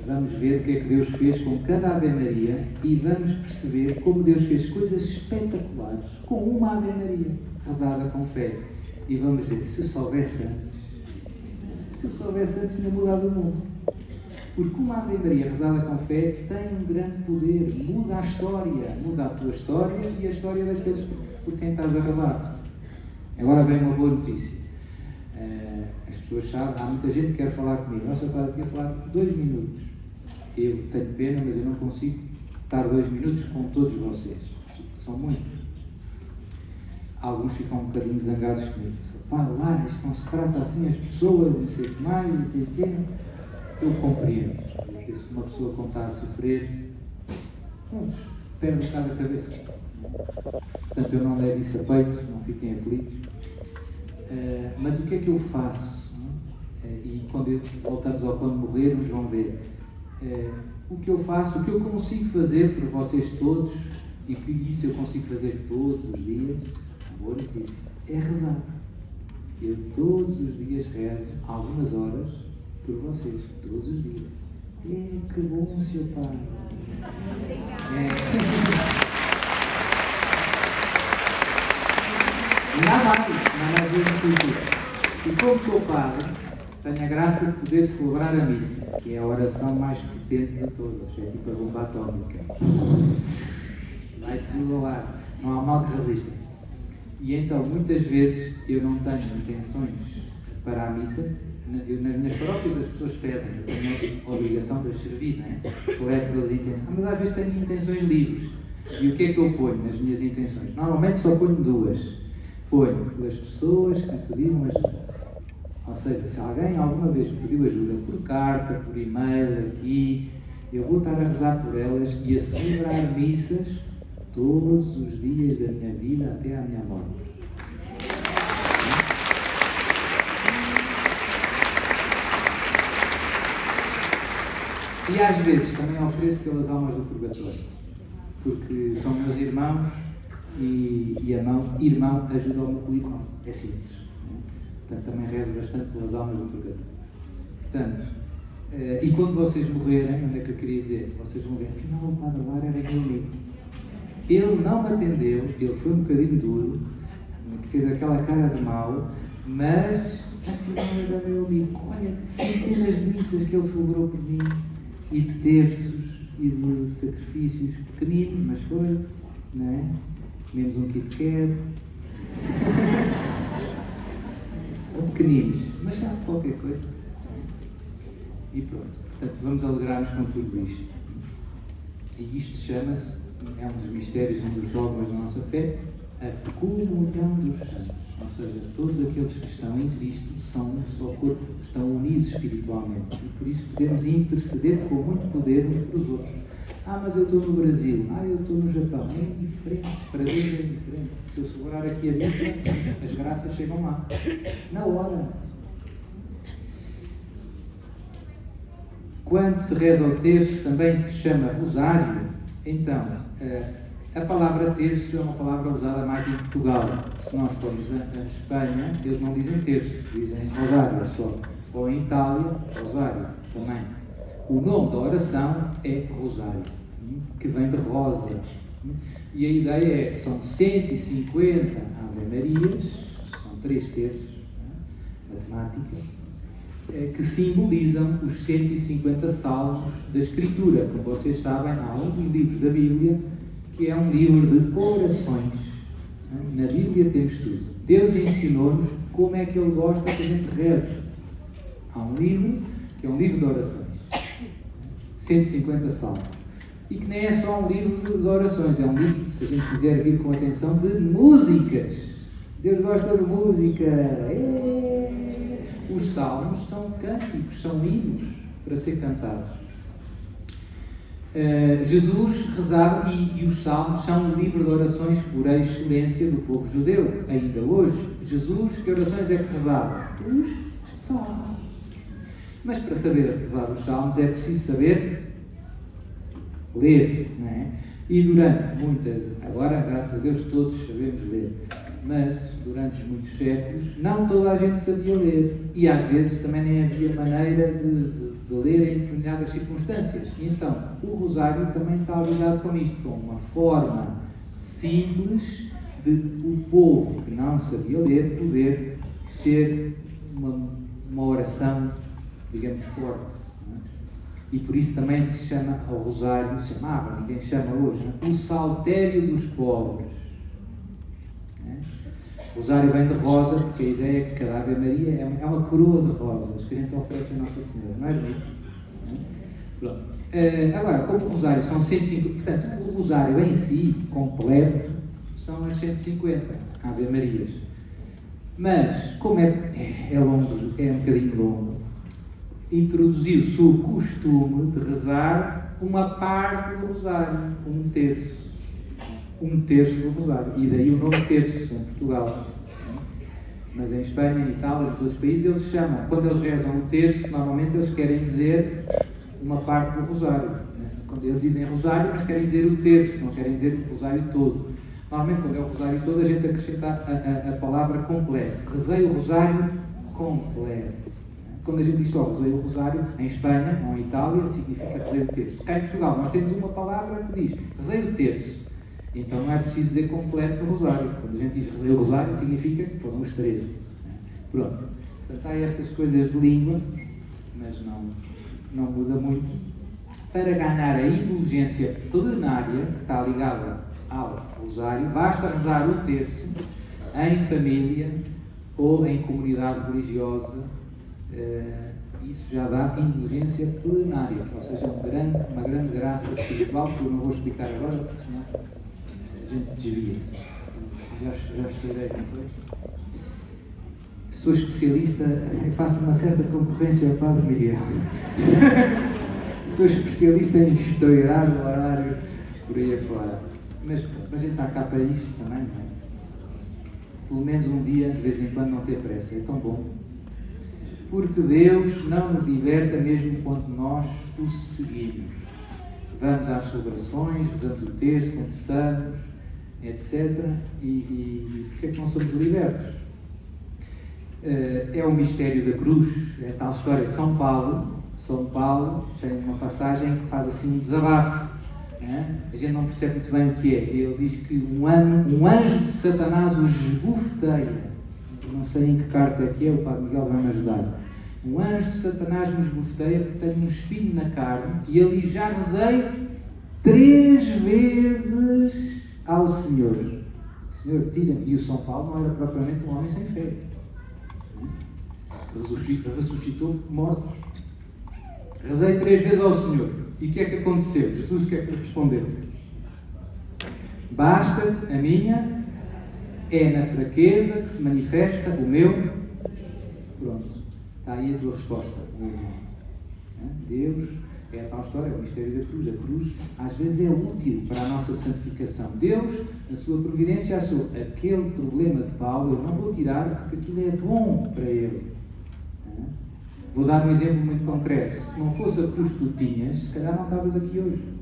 vamos ver o que é que Deus fez com cada Ave Maria e vamos perceber como Deus fez coisas espetaculares com uma Ave Maria, rezada com fé. E vamos dizer, se eu soubesse antes, tinha mudado o mundo. Porque uma Ave Maria rezada com fé tem um grande poder, muda a história, muda a tua história e a história daqueles por quem estás a rezar. Agora vem uma boa notícia. As pessoas sabem, há muita gente que quer falar comigo. Nossa, padre, quer falar 2 minutos. Eu tenho pena, mas eu não consigo estar 2 minutos com todos vocês. São muitos. Alguns ficam um bocadinho zangados comigo. Padre, lá, isto não se trata assim as pessoas, não sei o que mais, não sei o quê. Eu compreendo. Porque se uma pessoa como está a sofrer, perde um bocado a cabeça. Portanto, eu não levo isso a peito, não fiquem aflitos. Mas o que é que eu faço? E quando voltamos ao quando morrermos, vão ver. O que eu faço, o que eu consigo fazer por vocês todos, e que isso eu consigo fazer todos os dias, boa notícia, é rezar. Eu todos os dias rezo algumas horas por vocês, todos os dias. Que bom, Sr. Pai. Nada mais difícil. E como sou padre, tenho a graça de poder celebrar a missa, que é a oração mais potente de todas. É tipo a bomba atómica. Vai tudo ao ar. Não há mal que resista. E então, muitas vezes, eu não tenho intenções para a missa. Nas paróquias as pessoas pedem, eu tenho a obrigação de as servir, não é? Celebro pelas intenções. Mas às vezes tenho intenções livres. E o que é que eu ponho nas minhas intenções? Normalmente só ponho 2. Ponho pelas pessoas que me pediram ajuda. Ou seja, se alguém alguma vez me pediu ajuda por carta, por e-mail, aqui, eu vou estar a rezar por elas e a celebrar missas todos os dias da minha vida até à minha morte. E às vezes também ofereço pelas almas do purgatório, porque são meus irmãos e irmão ajuda o irmão. É simples. Portanto, também rezo bastante pelas almas do purgatório. Portanto, e quando vocês morrerem, onde é que eu queria dizer? Vocês vão ver, afinal o Padre Lara era meu amigo. Ele não me atendeu, ele foi um bocadinho duro, que fez aquela cara de mau, mas afinal era meu amigo. Olha, centenas de missas que ele celebrou por mim, e de terços, e de sacrifícios pequeninos, mas foi, não é? Menos um Kit Kat. São pequeninos, mas sabe qualquer coisa. E pronto. Portanto, vamos alegrar-nos com tudo isto. E isto chama-se, é um dos mistérios, um dos dogmas da nossa fé, a comunhão dos santos. Ou seja, todos aqueles que estão em Cristo são um só corpo, estão unidos espiritualmente. E por isso podemos interceder com muito poder uns para os outros. Mas eu estou no Brasil, eu estou no Japão. É indiferente, para Deus é indiferente. Se eu celebrar aqui a missa, as graças chegam lá. Na hora. Quando se reza o terço, também se chama rosário. Então, a palavra terço é uma palavra usada mais em Portugal. Se nós formos a Espanha, eles não dizem terço, dizem rosário só. Ou em Itália, rosário também. O nome da oração é rosário, que vem de rosa. E a ideia é, são 150 Ave-Marias, são 3 terços, matemática, que simbolizam os 150 salmos da Escritura. Como vocês sabem, há um dos livros da Bíblia que é um livro de orações. Na Bíblia temos tudo. Deus ensinou-nos como é que Ele gosta que a gente reze. Há um livro que é um livro de orações. 150 salmos. E que nem é só um livro de orações, é um livro, se a gente quiser vir com atenção, de músicas. Deus gosta de música. Os salmos são cânticos, são hinos para ser cantados. Jesus rezava, e os salmos são um livro de orações por excelência do povo judeu. Ainda hoje, Jesus, que orações é que rezava? Os salmos. Mas para saber rezar os salmos é preciso saber ler, não é? E durante agora graças a Deus todos sabemos ler, mas durante muitos séculos não toda a gente sabia ler, e às vezes também nem havia maneira de ler em determinadas circunstâncias. E então o rosário também está ligado com isto, com uma forma simples de o povo que não sabia ler poder ter uma oração, digamos, forte. E por isso também se chama ao rosário, chamava, ninguém chama hoje, o saltério dos pobres. O rosário vem de rosa, porque a ideia é que cada Ave Maria é uma coroa de rosas que a gente oferece a Nossa Senhora, não é bonito? Pronto. Agora, como o rosário são 150, portanto, o rosário em si, completo, são as 150 Ave Marias. Mas, como é longo, é um bocadinho longo, introduziu-se o costume de rezar uma parte do rosário, um terço do rosário, e daí o nome terço em Portugal. Mas em Espanha, em Itália, em outros países, eles chamam, quando eles rezam o terço, normalmente eles querem dizer uma parte do rosário. Quando eles dizem rosário, mas querem dizer o terço, não querem dizer o rosário todo. Normalmente, quando é o rosário todo, a gente acrescenta a palavra completo. Rezei o rosário completo. Quando a gente diz só rezei o rosário, em Espanha ou em Itália, significa rezei o terço. Cá em Portugal, nós temos uma palavra que diz rezei o terço. Então não é preciso dizer completo no rosário. Quando a gente diz rezei o rosário, significa que foram os 3. Pronto. Portanto, há estas coisas de língua, mas não muda muito. Para ganhar a indulgência plenária, que está ligada ao rosário, basta rezar o terço em família ou em comunidade religiosa. Isso já dá indulgência plenária, ou seja, uma grande graça espiritual, que eu não vou explicar agora, porque senão a gente desvia-se. Já expliquei, não foi? Sou especialista, faço uma certa concorrência ao Padre Miguel. Sou especialista em estourar o horário por aí afora. Mas a gente está cá para isto também, não é? Pelo menos um dia, de vez em quando, não ter pressa. É tão bom. Porque Deus não nos liberta mesmo quando nós o seguimos. Vamos às celebrações, rezamos o terço, confessamos, etc. E porquê é que não somos libertos? É o mistério da cruz, é a tal história de São Paulo. São Paulo tem uma passagem que faz assim um desabafo. A gente não percebe muito bem o que é. Ele diz que um anjo de Satanás o esbofeteia. Não sei em que carta é que é, o Padre Miguel vai me ajudar. Um anjo de Satanás nos bofeteia porque tem um espinho na carne, e ele diz: já rezei 3 vezes ao Senhor. Senhor, tira-me. E o São Paulo não era propriamente um homem sem fé. Ressuscitou mortos. Rezei 3 vezes ao Senhor. E o que é que aconteceu? Jesus o que é que lhe respondeu? Basta-te a minha É na fraqueza que se manifesta o meu. Pronto, está aí a tua resposta. Deus é a tal história, é o mistério da cruz. A cruz às vezes é útil para a nossa santificação. Deus, na sua providência, achou aquele problema de Paulo, eu não vou tirar porque aquilo é bom para ele. Vou dar um exemplo muito concreto. Se não fosse a cruz que tu tinhas, se calhar não estavas aqui hoje.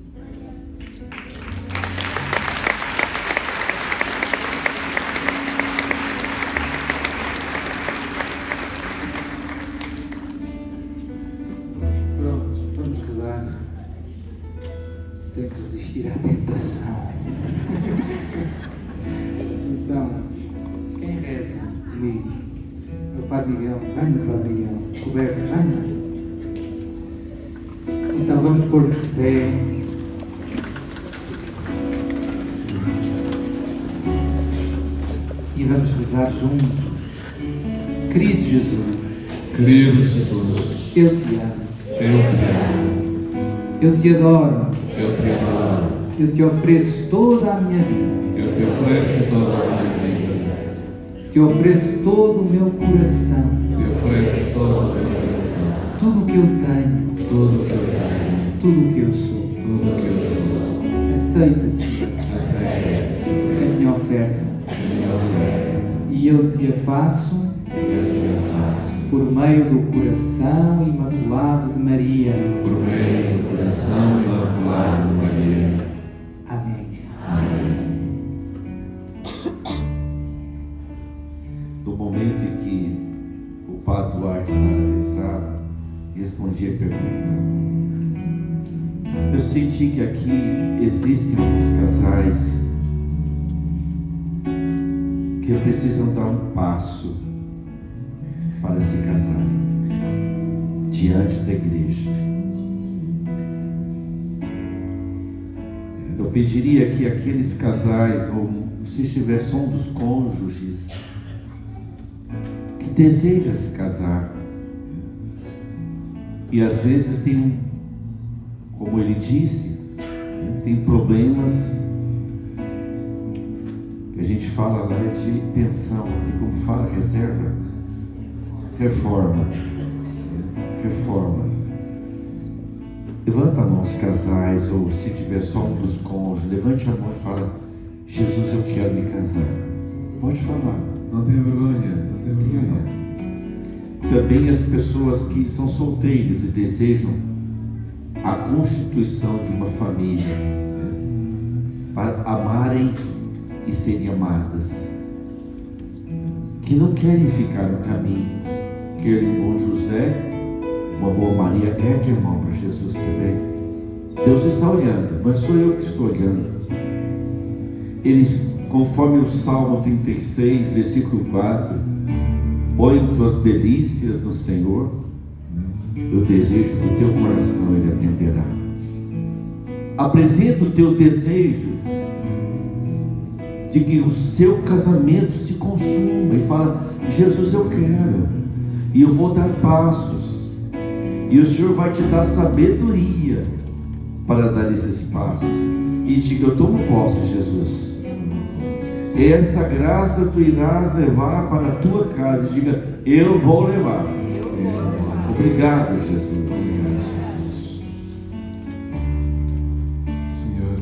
Pronto, vamos rezar. Tenho que resistir à tentação. Então, quem reza comigo? É o Padre Miguel. Venha, Padre Miguel. Coberto, venha. Então vamos pôr-nos de pé. E vamos rezar juntos. Querido Jesus, eu te amo. Eu te adoro. Eu te ofereço toda a minha vida. Te ofereço todo o meu coração. Tudo o que eu tenho. Tudo o que eu sou. Aceita, Senhor, a minha oferta. E eu te a faço por meio do coração imaculado de Maria. Amém. No momento em que o Padre Duarte na rezar, respondi a pergunta. Eu senti que aqui existem alguns casais que precisam dar um passo para se casarem diante da igreja. Eu pediria que aqueles casais, ou se estiver só um dos cônjuges que deseja se casar e às vezes tem como ele disse, tem problemas que a gente fala lá de pensão, aqui como fala reserva, reforma. Levanta a mão os casais, ou se tiver só um dos cônjuges, levante a mão e fala: Jesus, eu quero me casar. Pode falar. Não tenha vergonha. Também as pessoas que são solteiras e desejam a constituição de uma família para amarem e serem amadas, que não querem ficar no caminho, querem um bom José, uma boa Maria. Ergue a mão para Jesus também. Deus está olhando, mas sou eu que estou olhando. Eles, conforme o Salmo 36, versículo 4, põe tuas delícias no Senhor, eu desejo que o teu coração Ele atenderá. Apresenta o teu desejo de que o seu casamento se consuma e fala: Jesus, eu quero, e eu vou dar passos, e o Senhor vai te dar sabedoria para dar esses passos. E diga: eu tomo posse, Jesus, essa graça tu irás levar para a tua casa. E diga: eu vou levar. Obrigado, Jesus. Senhor,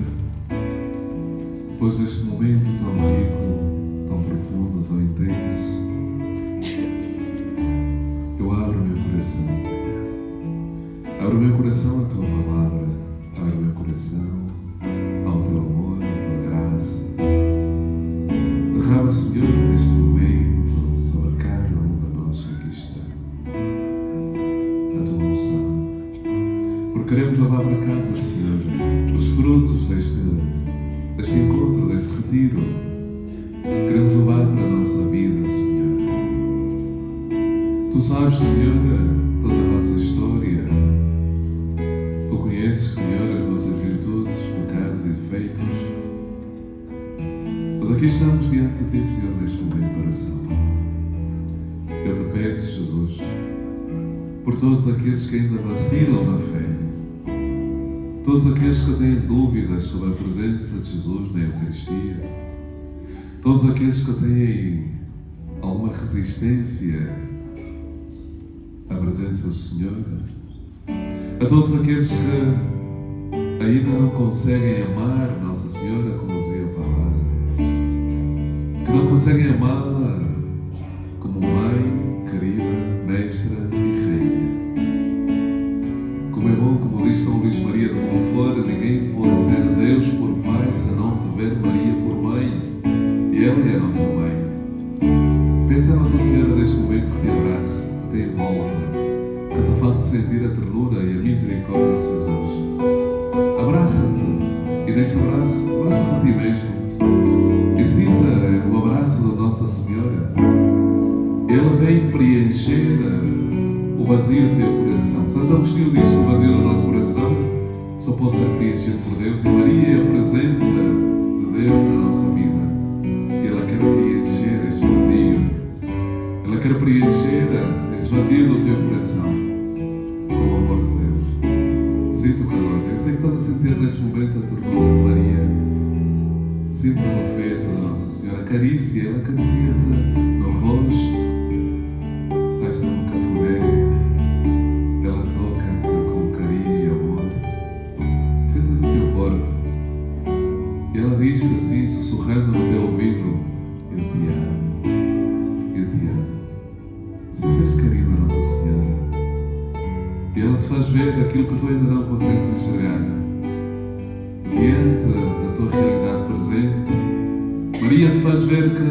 depois deste momento tão rico, tão profundo, tão intenso, eu abro meu coração. Abro meu coração à tua palavra. Abro meu coração ao teu amor, à tua graça. Derrama, Senhor, neste momento sobre cada um de nós que aqui está a tua unção. Porque queremos levar para casa, Senhor, os frutos deste encontro, deste retiro. Queremos levar para a nossa vida, Senhor. Tu sabes, Senhor, toda a nossa história. Tu conheces, Senhor, as nossas virtudes, pecados e defeitos. Mas aqui estamos diante de Ti, Senhor, neste momento de oração. Eu te peço, Jesus, por todos aqueles que ainda vacilam na fé, todos aqueles que têm dúvidas sobre a presença de Jesus na Eucaristia, todos aqueles que têm alguma resistência à presença do Senhor, a todos aqueles que ainda não conseguem amar Nossa Senhora como dizia a palavra, que não conseguem amá-la como mãe, querida, mestra e rainha. Como é bom, como diz São Luís Maria de Montfort, ninguém pode ter Deus por pai se não tiver Maria por mãe, e ela é a nossa mãe. Pensa a Nossa Senhora neste momento que te abraça, que te envolve, que te faça sentir a ternura e a misericórdia de Jesus. Abraça-te, e neste abraço, abraça-te a ti mesmo e sinta o abraço da Nossa Senhora. Ela vem preencher o vazio do teu coração. Santo Agostinho diz que o vazio do nosso coração só pode ser preenchido por Deus, e Maria é a presença de Deus na nossa vida. E ela quer preencher este vazio. Ela quer preencher este vazio do teu coração com o amor de Deus. Sinta o calor. Eu sei que estás a sentir neste momento a ternura de Maria. Sinta o afeto da Nossa Senhora. Acaricia, ela acaricia-te no rosto. Faz-te um cafuné. Ela toca-te com carinho e amor. Senta no teu corpo. E ela diz-te assim, sussurrando no teu ouvido: eu te amo. Eu te amo. Sinta este carinho da Nossa Senhora. E ela te faz ver aquilo que tu ainda não consegues enxergar. Diante da tua realidade presente, Maria te faz ver que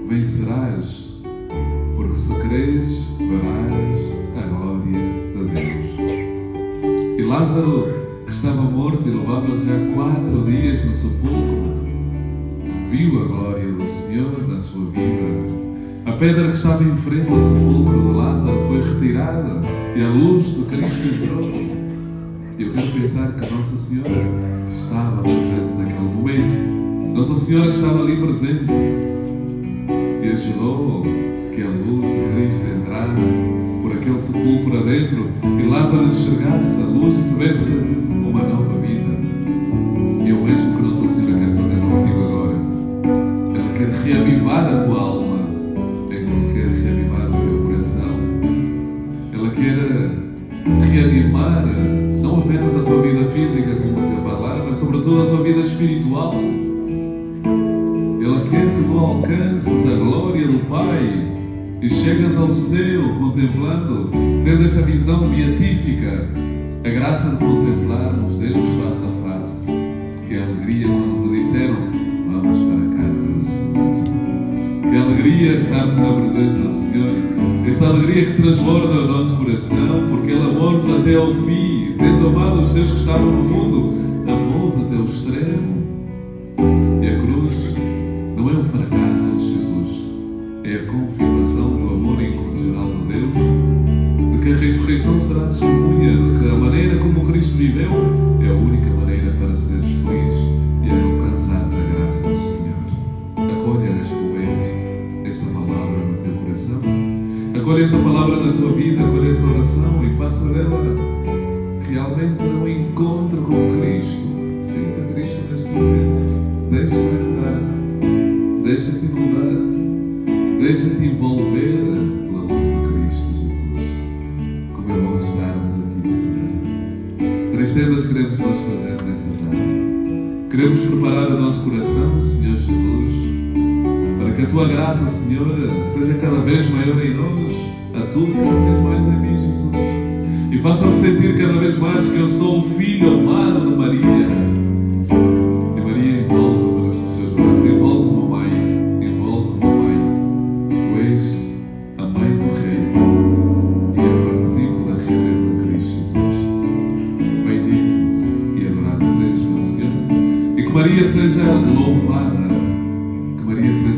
vencerás, porque se creres, verás a glória de Deus. E Lázaro, que estava morto e levava já 4 dias no sepulcro, viu a glória do Senhor na sua vida. A pedra que estava em frente ao sepulcro de Lázaro foi retirada e a luz de Cristo entrou. E eu quero pensar que a Nossa Senhora estava presente naquele momento. Nossa Senhora estava ali presente e ajudou que a luz de Cristo entrasse por aquele sepulcro adentro e Lázaro enxergasse a luz e tivesse uma nova vida. E é o mesmo que Nossa Senhora quer fazer contigo agora. Ela quer reavivar a tua alma. Ela quer reavivar o teu coração. Ela quer reanimar não apenas a tua vida física, como dizia a palavra, mas sobretudo a tua vida espiritual. Ela quer que tu alcances a glória do Pai e chegas ao céu contemplando, tendo esta visão beatífica, a graça de contemplarmos Deus face a face. Que alegria quando me disseram: vamos para a casa do Senhor. Que alegria estarmos na presença do Senhor. Esta alegria que transborda o nosso coração, porque Ele amou-nos até ao fim. Tendo amado os seus que estavam no mundo, amou-os até o extremo. E a cruz não é um fracasso de Jesus, é a confirmação do amor incondicional de Deus, de que a ressurreição será testemunha, de que a maneira como Cristo viveu é a única maneira para seres feliz e alcançares a graça do Senhor. Acolha neste momento esta palavra no teu coração, acolha esta palavra na tua vida, acolha esta oração e faça dela realmente um encontro com Cristo. Sinta Cristo neste momento. Deixa-te entrar, deixa-te inundar, deixa-te envolver pela luz de Cristo Jesus. Como é bom estarmos aqui, Senhor. 3 cenas queremos nós fazer nesta tarde. Queremos preparar o nosso coração, Senhor Jesus, para que a Tua graça, Senhor, seja cada vez maior em nós, a Tua cada vez mais em mim, Jesus. E faça-me sentir cada vez mais que eu sou o filho amado de Maria. E Maria envolve-me nos seus braços, envolve-me, mãe, envolve-me, mãe. Tu és a mãe do Rei e eu participo da realeza de Cristo Jesus. Bendito e adorado sejas, meu Senhor. E que Maria seja louvada, que Maria seja